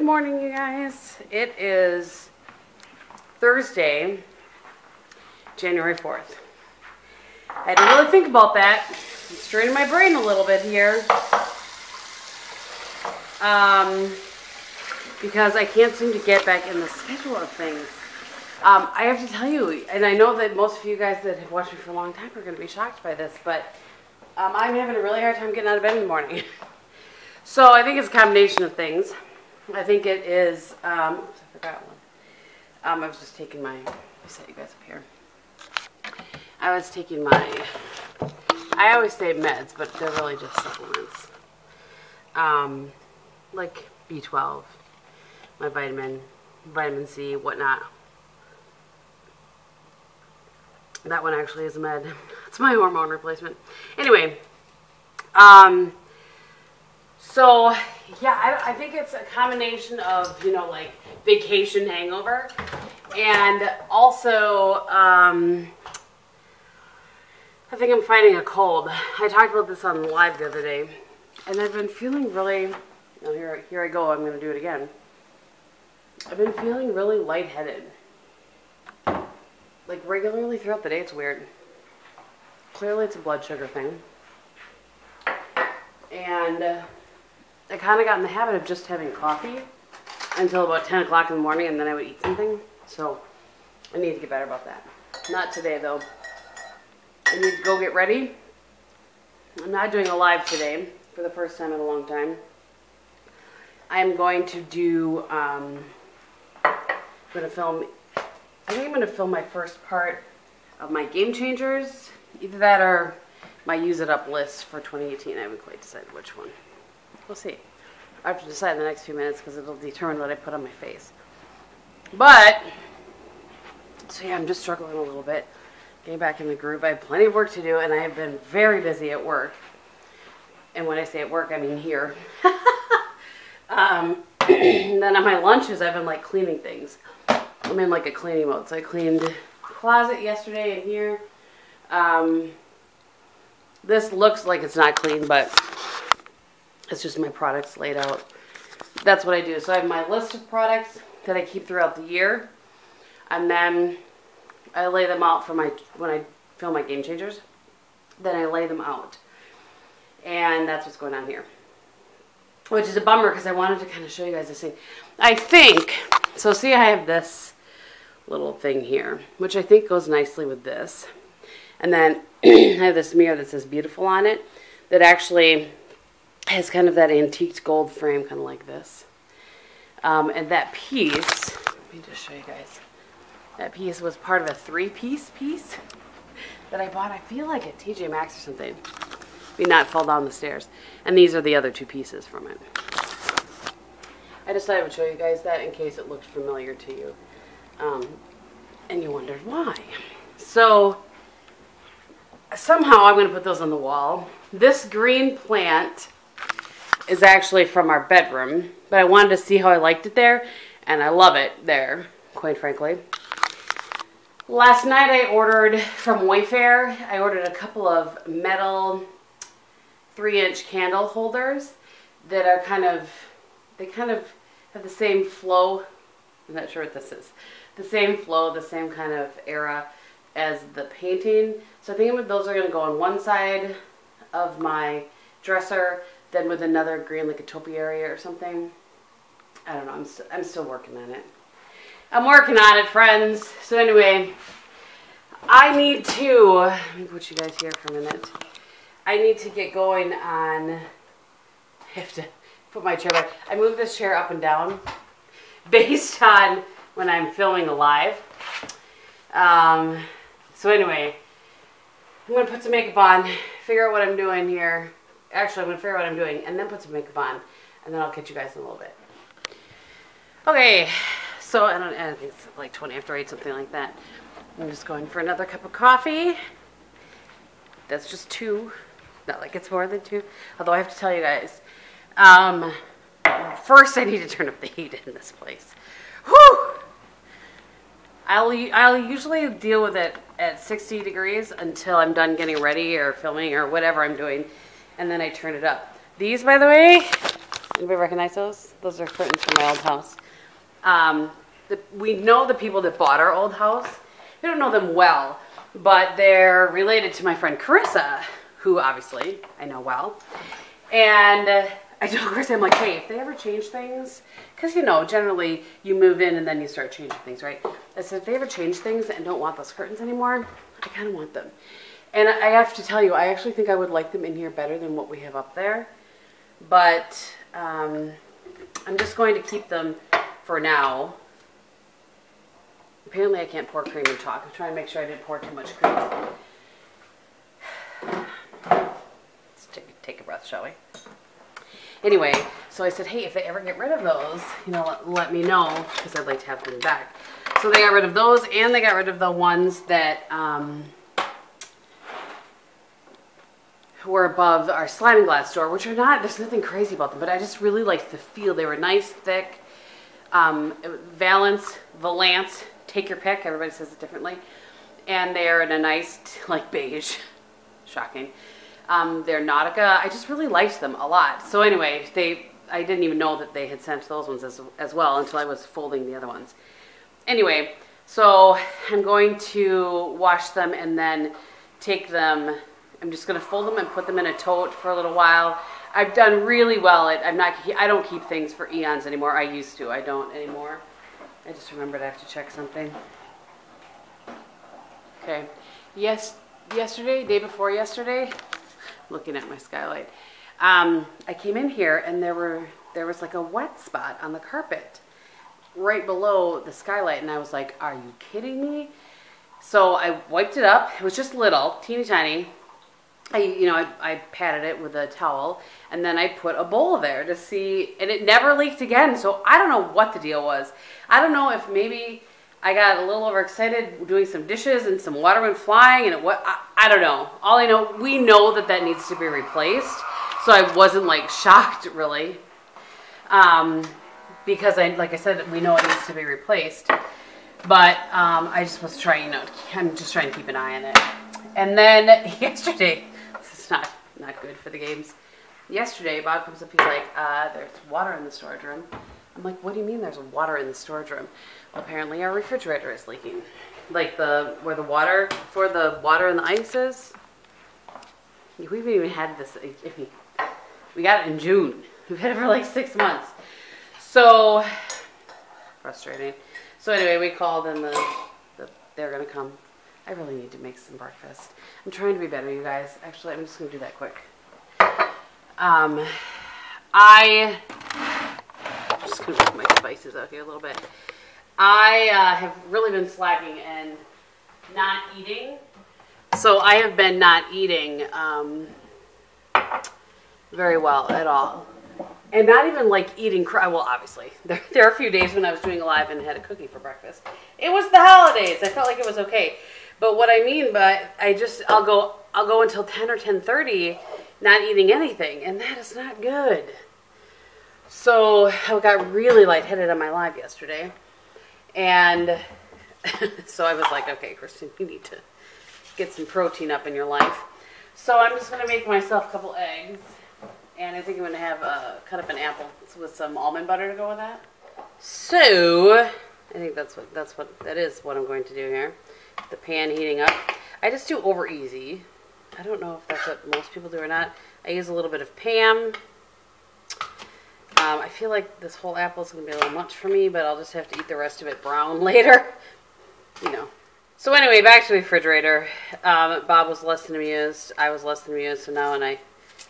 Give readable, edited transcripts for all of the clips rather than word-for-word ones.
morning, you guys. It is Thursday, January 4th. I had to really think about that. I'm straining my brain a little bit here. Because I can't seem to get back in the schedule of things. I have to tell you, and I know that most of you guys that have watched me for a long time are going to be shocked by this, but I'm having a really hard time getting out of bed in the morning. So I think it's a combination of things. I think it is, oops, I forgot one. I was just taking my, let me set you guys up here. I was taking my, I always say meds, but they're really just supplements. Like B12, my vitamin C, whatnot. That one actually is a med. It's my hormone replacement. Anyway, so yeah, I think it's a combination of, you know, like vacation hangover, and also I think I'm fighting a cold. I talked about this on live the other day, and I've been feeling really, oh, here I go, I'm going to do it again. I've been feeling really lightheaded. Like regularly throughout the day. It's weird. Clearly it's a blood sugar thing. And I kind of got in the habit of just having coffee until about 10 o'clock in the morning, and then I would eat something. So I need to get better about that. Not today though. I need to go get ready. I'm not doing a live today for the first time in a long time. I'm going to do, I'm going to film, I think I'm going to film my first part of my game changers. Either that or my use it up list for 2018. I haven't quite decided which one. We'll see. I have to decide in the next few minutes because it'll determine what I put on my face. But, so yeah, I'm just struggling a little bit. Getting back in the groove. I have plenty of work to do, and I have been very busy at work. And when I say at work, I mean here. And then on my lunches, I've been like cleaning things. I'm in like a cleaning mode. So I cleaned the closet yesterday in here. This looks like it's not clean, but it's just my products laid out. That's what I do. So I have my list of products that I keep throughout the year. And then I lay them out for my, when I film my game changers, then I lay them out. And that's what's going on here. Which is a bummer because I wanted to kind of show you guys this thing. I think, so see I have this little thing here, which I think goes nicely with this. And then I have this mirror that says beautiful on it that actually has kind of that antiqued gold frame, kind of like this. And that piece, let me just show you guys. That piece was part of a 3-piece piece that I bought, I feel like at TJ Maxx or something. Be not fall down the stairs. And these are the other 2 pieces from it. I decided I would show you guys that in case it looked familiar to you. And you wondered why. So, somehow I'm going to put those on the wall. This green plant is actually from our bedroom, but I wanted to see how I liked it there, and I love it there, quite frankly. Last night I ordered from Wayfair, I ordered a couple of metal 3-inch candle holders that are they kind of have the same flow. I'm not sure what this is. The same flow, the same kind of era as the painting. So I think those are going to go on one side of my dresser, then with another green, like a topiary or something. I don't know. I'm still working on it. I'm working on it, friends. So anyway, I need to, let me put you guys here for a minute. I need to get going on, I have to put my chair back. I move this chair up and down based on when I'm filming live. So anyway, I'm going to put some makeup on, figure out what I'm doing here. Actually, I'm going to figure out what I'm doing and then put some makeup on, and then I'll catch you guys in a little bit. Okay, so I think it's like 20 after 8, something like that. I'm just going for another cup of coffee. That's just 2. Not like it's more than 2. Although I have to tell you guys, first I need to turn up the heat in this place. Whew! I'll usually deal with it at 60 degrees until I'm done getting ready or filming or whatever I'm doing, and then I turn it up. These, by the way, Anybody recognize those? Those are curtains from my old house. We know the people that bought our old house. We don't know them well, but they're related to my friend Carissa, who obviously I know well. And I told Carissa, I'm like, hey, if they ever change things, because generally you move in and then you start changing things, right? I said, if they ever change things and don't want those curtains anymore, I kind of want them. And I have to tell you, I actually think I would like them in here better than what we have up there. But I'm just going to keep them for now. Apparently I can't pour cream and chalk. I'm trying to make sure I didn't pour too much cream. Let's take a breath, shall we? Anyway, so I said, hey, if they ever get rid of those, let me know, because I'd like to have them back. So they got rid of those, and they got rid of the ones that were above our sliding glass door, which are not, there's nothing crazy about them, but I just really liked the feel. They were nice, thick, Valance, take your pick, everybody says it differently, and they're in a nice, like, beige, shocking. They're Nautica. I just really liked them a lot. So anyway, I didn't even know that they had sent those ones as well until I was folding the other ones. Anyway, so I'm going to wash them and then take them. I'm just going to fold them and put them in a tote for a little while. I've done really well at, I don't keep things for eons anymore. I used to. I don't anymore. I just remembered I have to check something. Okay. Day before yesterday, looking at my skylight, I came in here and there was like a wet spot on the carpet right below the skylight, and I was like, are you kidding me? So I wiped it up. It was just little, teeny tiny. I patted it with a towel, and then I put a bowl there to see, and it never leaked again. So I don't know what the deal was. I don't know if maybe I got a little overexcited doing some dishes and some water went flying, and I don't know. All I know, we know that needs to be replaced. So I wasn't like shocked really, because like I said, we know it needs to be replaced. But I just was trying, I'm just trying to keep an eye on it. And then yesterday, this is not good for the games. Yesterday, Bob comes up, he's like, there's water in the storage room. I'm like, what do you mean there's water in the storage room? Well, apparently our refrigerator is leaking. Like where the water and the ice is. We've even had this, we got it in June. We've had it for like 6 months. So, frustrating. So anyway, we called and they're going to come. I really need to make some breakfast. I'm trying to be better, you guys. Actually, I'm just going to do that quick. I'm just going to put my spices out here a little bit. I have really been slacking and not eating. So I have been not eating very well at all. And not even like eating, well, obviously. There are a few days when I was doing a live and had a cookie for breakfast. It was the holidays. I felt like it was okay. But what I mean by, I'll go until 10 or 10:30 not eating anything. And that is not good. So I got really lightheaded on my live yesterday. And so I was like, okay, Kristin, you need to get some protein up in your life. So I'm just going to make myself a couple eggs. And I think I'm going to have cut up an apple with some almond butter to go with that. So I think that is what I'm going to do here. The pan heating up. I just do over easy. I don't know if that's what most people do or not. I use a little bit of Pam. I feel like this whole apple is going to be a little much for me, but I'll just have to eat the rest of it brown later. So anyway, back to the refrigerator. Bob was less than amused. I was less than amused. So now I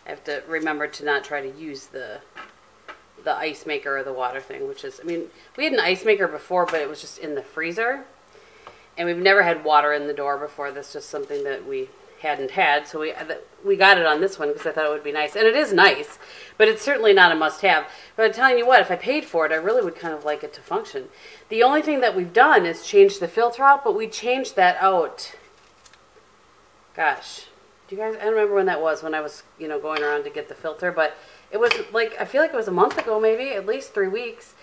have to remember to not try to use the ice maker or the water thing, which is, we had an ice maker before, but it was just in the freezer. And we've never had water in the door before. That's just something that we hadn't had. So we got it on this one because I thought it would be nice. And it is nice, but it's certainly not a must-have. But I'm telling you what, if I paid for it, I really would kind of like it to function. The only thing that we've done is change the filter out, but we changed that out. Gosh. Do you guys, I don't remember when that was, when I was, going around to get the filter, but it was like, I feel like it was a month ago, maybe, at least 3 weeks.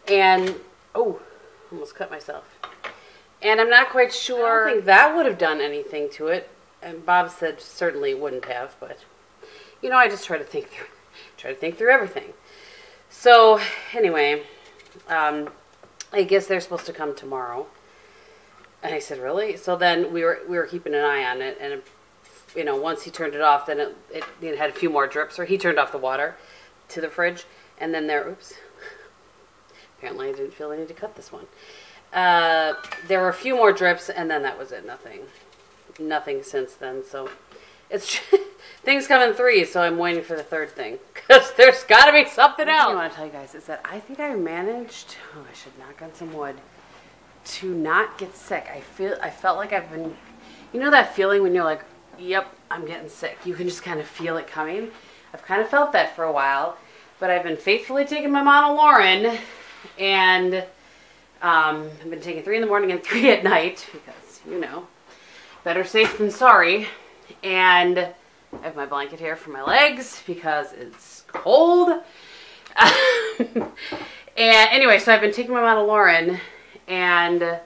And, almost cut myself. And I'm not quite sure. I don't think that would have done anything to it. And Bob said certainly wouldn't have, but, I just try to think through everything. So anyway, I guess they're supposed to come tomorrow. And I said, really? So then we were keeping an eye on it, and you know, once he turned it off, then it had a few more drips, or he turned off the water to the fridge, and then oops. Apparently I didn't feel I need to cut this one. There were a few more drips, and then that was it. Nothing since then. So it's things come in threes, so I'm waiting for the third thing, because there's got to be something else. What I want to tell you guys is that I think I managed, I should knock on some wood, to not get sick. I felt like I've been, you know that feeling when you're like, yep, I'm getting sick. You can just kind of feel it coming. I've kind of felt that for a while, but I've been faithfully taking my Monolaurin, and I've been taking 3 in the morning and 3 at night, because, you know, better safe than sorry. And I have my blanket here for my legs because it's cold. And anyway, so I've been taking my Monolaurin, and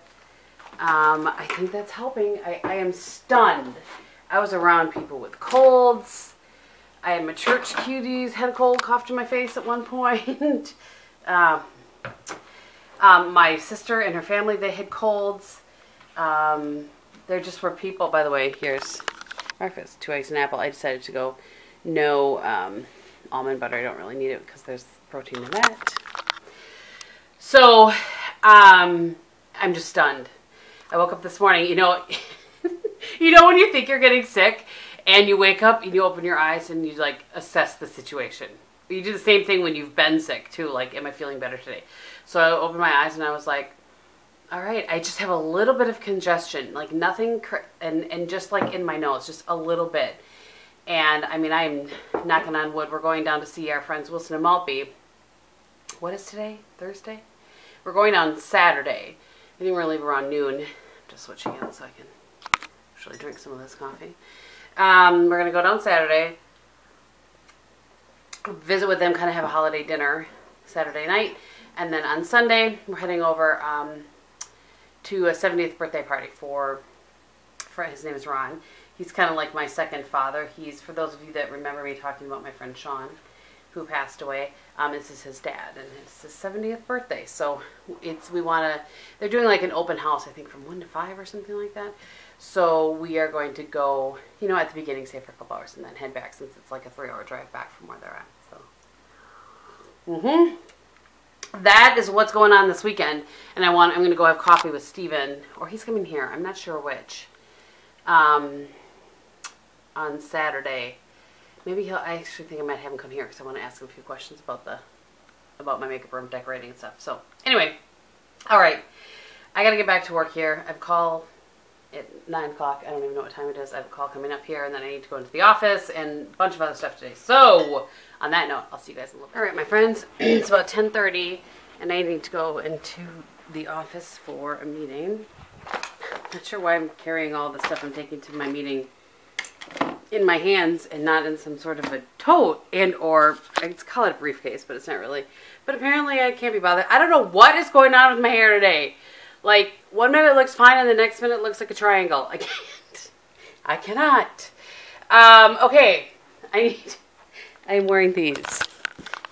I think that's helping. I am stunned. I was around people with colds. I had my church cuties had a cold, coughed in my face at one point. My sister and her family, they had colds. There just were people, by the way, here's breakfast, 2 eggs and an apple. I decided to go no almond butter. I don't really need it because there's protein in that. So, I'm just stunned. I woke up this morning, you know, you know when you think you're getting sick and you wake up and you open your eyes and you like assess the situation. You do the same thing when you've been sick too, like, am I feeling better today? So I opened my eyes and I was like, all right, I just have a little bit of congestion, like nothing, and just like in my nose, just a little bit. And I mean, I'm knocking on wood. We're going down to see our friends Wilson and Maltby. What is today? Thursday? We're going on Saturday. I think we're going to leave around noon. I'm just switching out so I can actually drink some of this coffee. We're going to go down Saturday, visit with them, kind of have a holiday dinner Saturday night. And then on Sunday, we're heading over to a 70th birthday party for his name is Ron. He's kind of like my second father. He's, for those of you that remember me talking about my friend Sean, who passed away, this is his dad, and it's his 70th birthday. So they're doing like an open house, I think from 1 to 5 or something like that. So we are going to go, you know, at the beginning, stay for a couple hours, and then head back, since it's like a 3-hour drive back from where they're at. So, that is what's going on this weekend, and I'm going to go have coffee with Steven, or he's coming here, I'm not sure which, on Saturday. Maybe I actually think I might have him come here because I want to ask him a few questions about my makeup room decorating and stuff. So anyway, all right, I got to get back to work here. I have a call at 9 o'clock. I don't even know what time it is. I have a call coming up here, and then I need to go into the office and a bunch of other stuff today. So on that note, I'll see you guys in a little bit. All right, my friends, it's about 10:30, and I need to go into the office for a meeting. Not sure why I'm carrying all the stuff I'm taking to my meeting in my hands and not in some sort of a tote or I could call it a briefcase, but it's not really. But apparently I can't be bothered. I don't know what is going on with my hair today. Like, one minute it looks fine and the next minute it looks like a triangle. I can't. I cannot. Okay. I'm wearing these.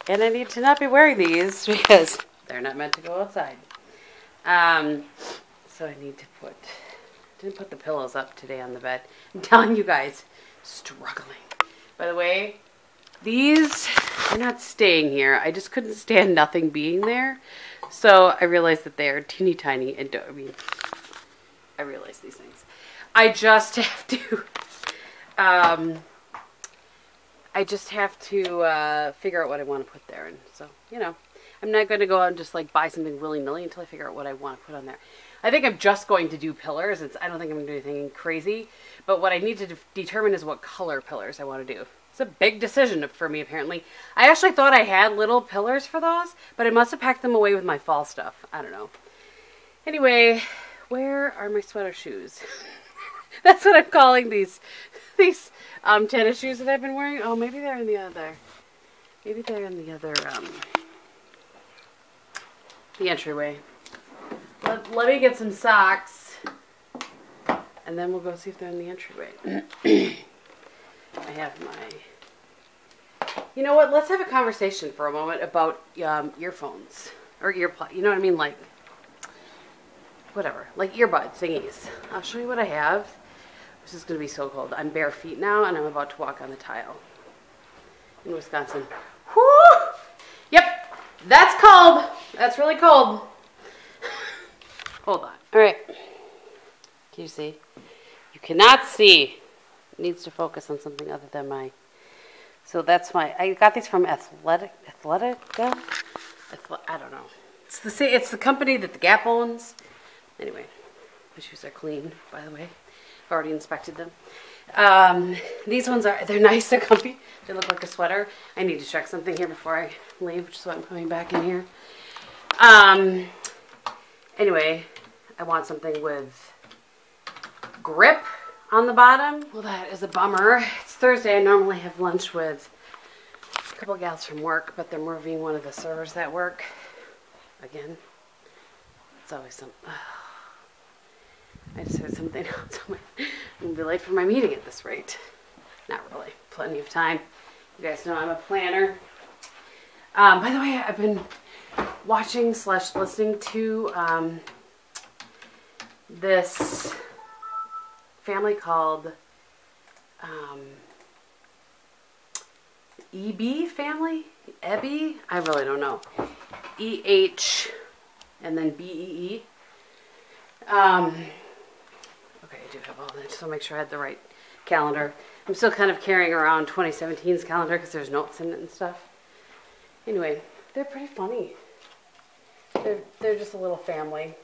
And I need to not be wearing these because they're not meant to go outside. So I need to didn't put the pillows up today on the bed. I'm telling you guys, struggling. By the way, these are not staying here. I just couldn't stand nothing being there. So I realized that they are teeny tiny and I realize these things. I just have to figure out what I want to put there. And so, you know, I'm not going to go out and just like buy something willy-nilly until I figure out what I want to put on there. I think I'm just going to do pillars. I don't think I'm going to do anything crazy. But what I need to determine is what color pillars I want to do. It's a big decision for me, apparently. I actually thought I had little pillars for those, but I must have packed them away with my fall stuff. I don't know. Anyway, where are my sweater shoes? That's what I'm calling these tennis shoes that I've been wearing. Oh, maybe they're in the other. Maybe they're in the other, the entryway. Let me get some socks, and then we'll go see if they're in the entryway. I have my You know what? Let's have a conversation for a moment about earphones or earplugs. You know what I mean? Like, whatever. Like earbud thingies. I'll show you what I have. This is going to be so cold. I'm bare feet now, and I'm about to walk on the tile in Wisconsin. Whoo! Yep. That's cold. That's really cold. Hold on. All right. Can you see? You cannot see. It needs to focus on something other than my... So that's I got these from Athletica? I don't know. It's the company that the Gap owns. Anyway, my shoes are clean, by the way. I've already inspected them. These ones they're nice, they're comfy. They look like a sweater. I need to check something here before I leave, which is why I'm coming back in here. Anyway, I want something with grip on the bottom. Well, that is a bummer. It's Thursday. I normally have lunch with a couple of gals from work, but they're moving one of the servers at work. Again, it's always some... I just heard something else. I'm going to be late for my meeting at this rate. Not really. Plenty of time. You guys know I'm a planner. By the way, I've been watching / listening to this family called EB family? Ebby? I really don't know. EH and then BEE. Okay, I do have all that, so I'll make sure I had the right calendar. I'm still kind of carrying around 2017's calendar because there's notes in it and stuff. Anyway, they're pretty funny. They're just a little family.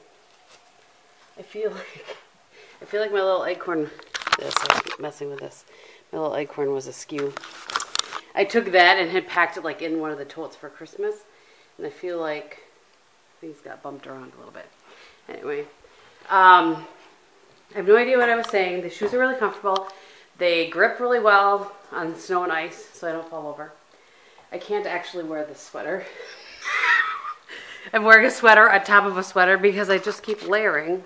I feel like my little acorn. I was messing with this. My little acorn was askew. I took that and had packed it like in one of the totes for Christmas, and I feel like things got bumped around a little bit. Anyway, I have no idea what I was saying. The shoes are really comfortable. They grip really well on snow and ice, so I don't fall over. I can't actually wear this sweater. I'm wearing a sweater on top of a sweater because I just keep layering.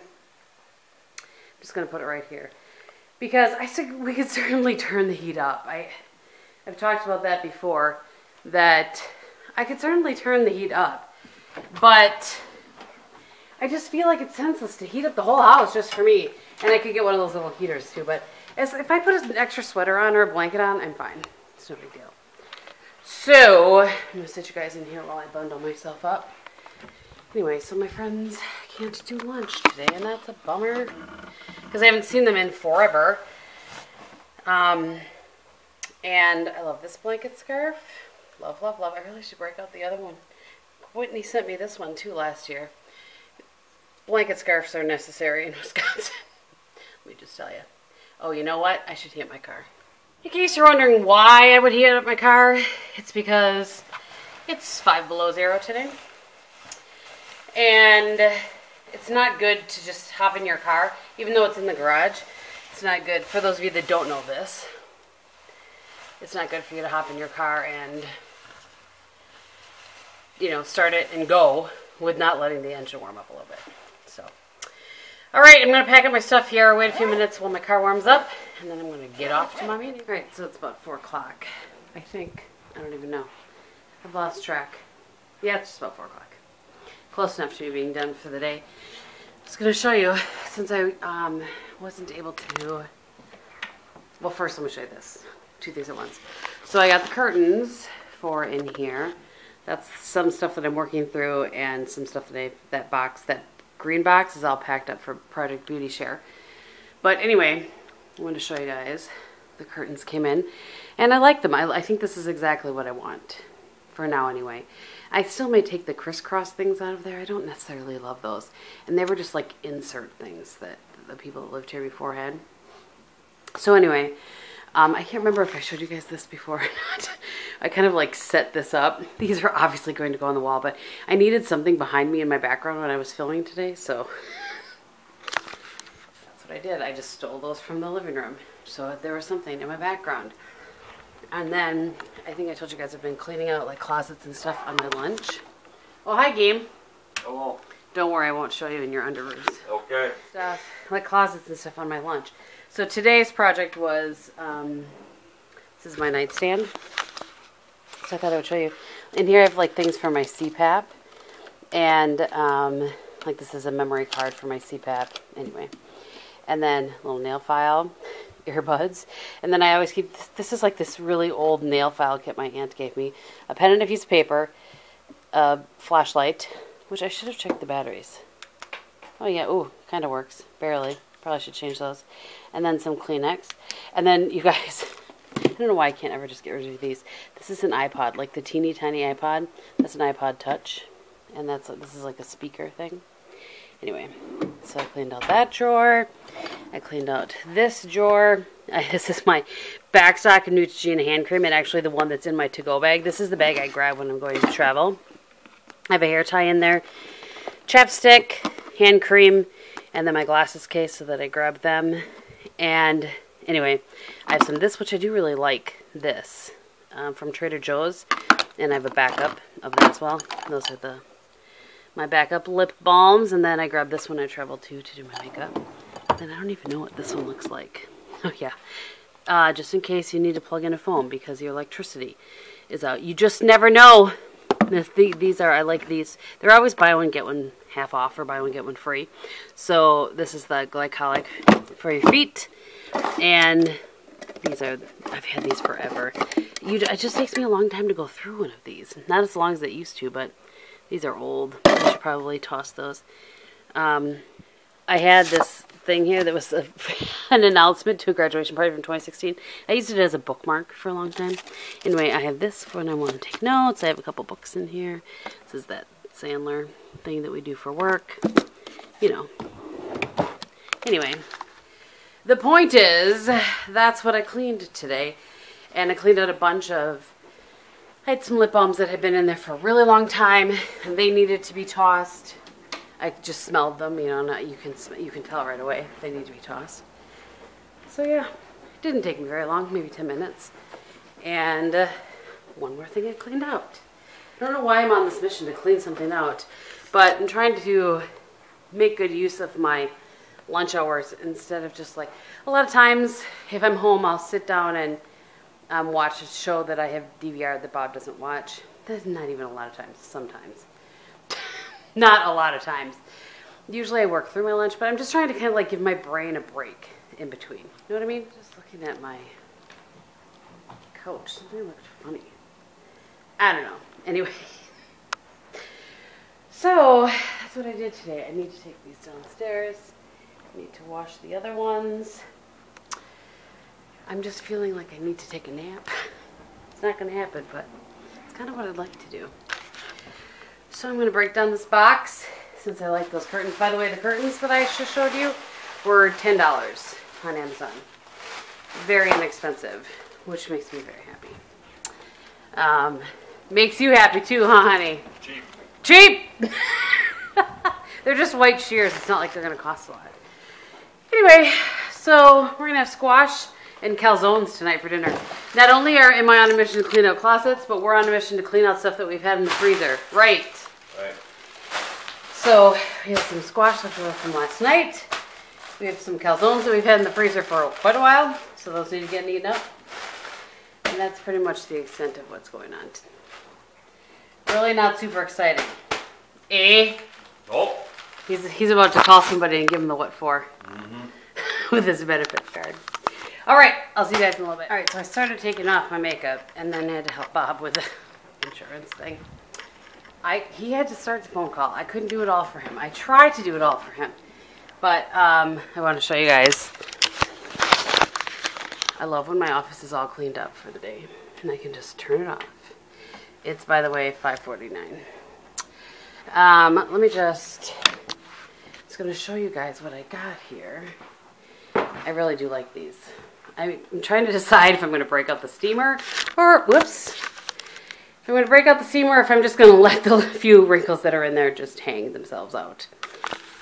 I'm just going to put it right here. Because I said we could certainly turn the heat up. I've talked about that before, that I could certainly turn the heat up. But I just feel like it's senseless to heat up the whole house just for me. And I could get one of those little heaters too. But if I put an extra sweater on or a blanket on, I'm fine. It's no big deal. So, I'm going to sit you guys in here while I bundle myself up. Anyway, so my friends can't do lunch today, and that's a bummer. Because I haven't seen them in forever. And I love this blanket scarf. Love, love, love. I really should break out the other one. Whitney sent me this one too last year. Blanket scarves are necessary in Wisconsin. Let me just tell you. Oh, you know what? I should heat up my car. In case you're wondering why I would heat up my car, it's because it's 5 below zero today. And it's not good to just hop in your car, even though it's in the garage. It's not good. For those of you that don't know this, it's not good for you to hop in your car and, you know, start it and go with not letting the engine warm up a little bit. So, all right, I'm going to pack up my stuff here, wait a few minutes while my car warms up, and then I'm going to get off to my meeting. All right, so it's about 4 o'clock, I think. I don't even know. I've lost track. Yeah, it's just about 4 o'clock. Close enough to me being done for the day. I was going to show you, since I wasn't able to... Well, first I'm going to show you this. 2 things at once. So I got the curtains for in here. That's some stuff that I'm working through, and some stuff that that green box is all packed up for Project Beauty Share. But anyway, I wanted to show you guys. The curtains came in, and I like them. I think this is exactly what I want. For now, anyway. I still may take the crisscross things out of there. I don't necessarily love those. And they were just like insert things that the people that lived here before had. So anyway, I can't remember if I showed you guys this before or not. I kind of like set this up. These are obviously going to go on the wall, but I needed something behind me in my background when I was filming today, so that's what I did. I just stole those from the living room. So there was something in my background. And then, I think I told you guys I've been cleaning out like closets and stuff on my lunch. Oh, hi, Game. Hello. Don't worry, I won't show you in your underoos. Okay. Stuff, like closets and stuff on my lunch. So today's project was, this is my nightstand. So I thought I would show you. In here I have like things for my CPAP. And like this is a memory card for my CPAP. Anyway. And then a little nail file, earbuds. And then I always keep, this is like this really old nail file kit my aunt gave me. A pen and a piece of paper. A flashlight, which I should have checked the batteries. Oh yeah, ooh, kind of works. Barely. Probably should change those. And then some Kleenex. And then you guys, I don't know why I can't ever just get rid of these. This is an iPod, like the teeny tiny iPod. That's an iPod Touch. And this is like a speaker thing. Anyway, so I cleaned out that drawer. I cleaned out this drawer. This is my Backstock Neutrogena hand cream, and actually the one that's in my to-go bag. This is the bag I grab when I'm going to travel. I have a hair tie in there, chapstick, hand cream, and then my glasses case so that I grab them. And anyway, I have some of this, which I do really like, this, from Trader Joe's. And I have a backup of that as well. Those are my backup lip balms. And then I grabbed this one I travel to do my makeup. And then I don't even know what this one looks like. Oh yeah. Just in case you need to plug in a phone because your electricity is out. You just never know. These are, I like these. They're always buy one, get one half off or buy one, get one free. So this is the glycolic for your feet. And these are, I've had these forever. It just takes me a long time to go through one of these. Not as long as it used to, but these are old. I should probably toss those. I had this thing here that was an announcement to a graduation party from 2016. I used it as a bookmark for a long time. Anyway, I have this for when I want to take notes. I have a couple books in here. This is that Sandler thing that we do for work. You know. Anyway, the point is, that's what I cleaned today. And I cleaned out a bunch of, I had some lip balms that had been in there for a really long time. And they needed to be tossed. I just smelled them, you know, you can tell right away if they need to be tossed. So yeah, it didn't take me very long, maybe 10 minutes. And one more thing I cleaned out. I don't know why I'm on this mission to clean something out, but I'm trying to make good use of my lunch hours instead of just like, a lot of times if I'm home, I'll sit down and watch a show that I have DVR that Bob doesn't watch. That's not even a lot of times, sometimes. Not a lot of times. Usually I work through my lunch, but I'm just trying to kind of like give my brain a break in between. You know what I mean? Just looking at my couch. Something looked funny. I don't know. Anyway. So, that's what I did today. I need to take these downstairs. I need to wash the other ones. I'm just feeling like I need to take a nap. It's not going to happen, but it's kind of what I'd like to do. So I'm going to break down this box since I like those curtains. By the way, the curtains that I just showed you were $10 on Amazon. Very inexpensive, which makes me very happy. Makes you happy too, huh, honey? Cheap. Cheap! They're just white shears. It's not like they're going to cost a lot. Anyway, so we're going to have squash and calzones tonight for dinner. Not only am I on a mission to clean out closets, but we're on a mission to clean out stuff that we've had in the freezer. Right. Right. So we have some squash left over from last night. We have some calzones that we've had in the freezer for quite a while, so those need to get eaten up. And that's pretty much the extent of what's going on. Really not super exciting. Eh? Oh. He's about to call somebody and give him the what for. With his benefit card. Alright, I'll see you guys in a little bit. Alright, so I started taking off my makeup and then I had to help Bob with the insurance thing. He had to start the phone call. I couldn't do it all for him. I tried to do it all for him. But I want to show you guys. I love when my office is all cleaned up for the day. And I can just turn it off. It's, by the way, $5.49. Let me just going to show you guys what I got here. I really do like these. I'm trying to decide if I'm going to break out the steamer or, whoops, if I'm going to break out the steamer or if I'm just going to let the few wrinkles that are in there just hang themselves out.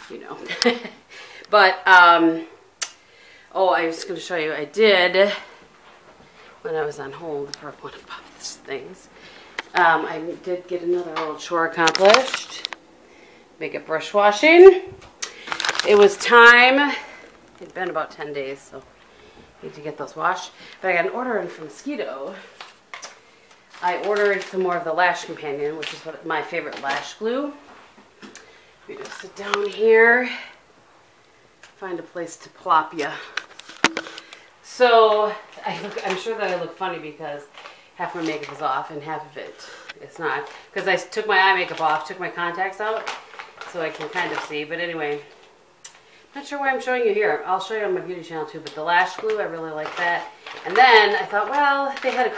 You know. But, oh, I was going to show you, I did, when I was on hold for one of Bob's things, I did get another little chore accomplished. Makeup brush washing. It was time. It'd been about 10 days, so I need to get those washed. But I got an order in from Mosquito I ordered some more of the Lash Companion, which is my favorite lash glue. Let me just sit down here, find a place to plop ya. So I'm sure that I look funny because half my makeup is off and half of it is not. Because I took my eye makeup off, took my contacts out, so I can kind of see. But anyway, not sure why I'm showing you here. I'll show you on my beauty channel too. But the lash glue, I really like that. And then I thought, well, they had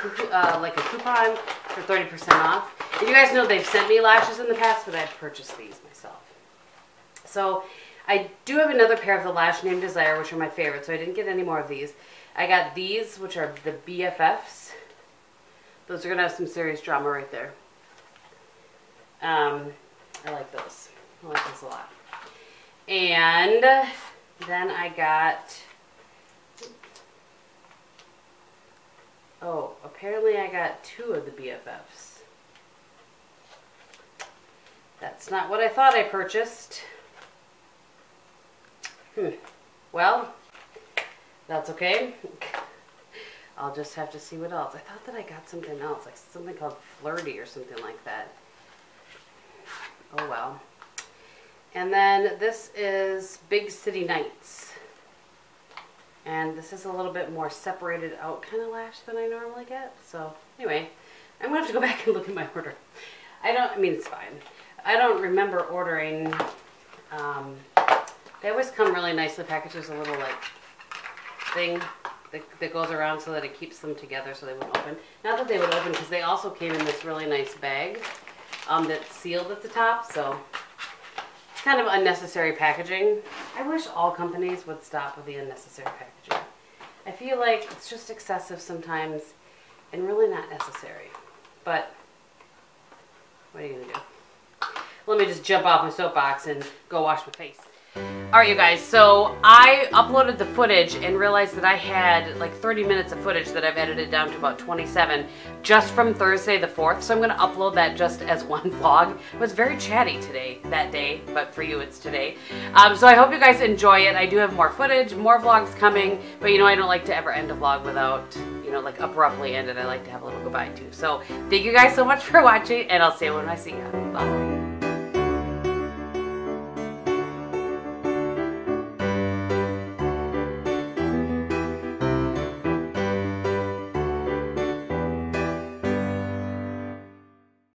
like a coupon for 30% off. And you guys know they've sent me lashes in the past, but I've purchased these myself. So I do have another pair of the Lash Name Desire, which are my favorite. So I didn't get any more of these. I got these, which are the BFFs. Those are going to have some serious drama right there. I like those. I like those a lot. And then I got, oh, apparently I got 2 of the BFFs. That's not what I thought I purchased. Well, that's okay. I'll just have to see what else. I thought that I got something else, like something called Flirty or something like that. Oh well. And then this is Big City Nights. And this is a little bit more separated out kind of lash than I normally get. So anyway, I'm going to have to go back and look at my order. I mean, it's fine. I don't remember ordering, they always come really nicely packaged. There's a little like thing that goes around so that it keeps them together so they won't open. Not that they would open, because they also came in this really nice bag that's sealed at the top. So it's kind of unnecessary packaging. I wish all companies would stop with the unnecessary packaging. I feel like it's just excessive sometimes and really not necessary. But what are you going to do? Let me just jump off my soapbox and go wash my face. Alright you guys, so I uploaded the footage and realized that I had like 30 minutes of footage that I've edited down to about 27 just from Thursday the 4th, so I'm going to upload that just as one vlog. It was very chatty today, that day, but for you it's today. So I hope you guys enjoy it. I do have more footage, more vlogs coming, but you know I don't like to ever end a vlog without, you know, like abruptly end it. I like to have a little goodbye too. So thank you guys so much for watching, and I'll see you when I see you. Bye.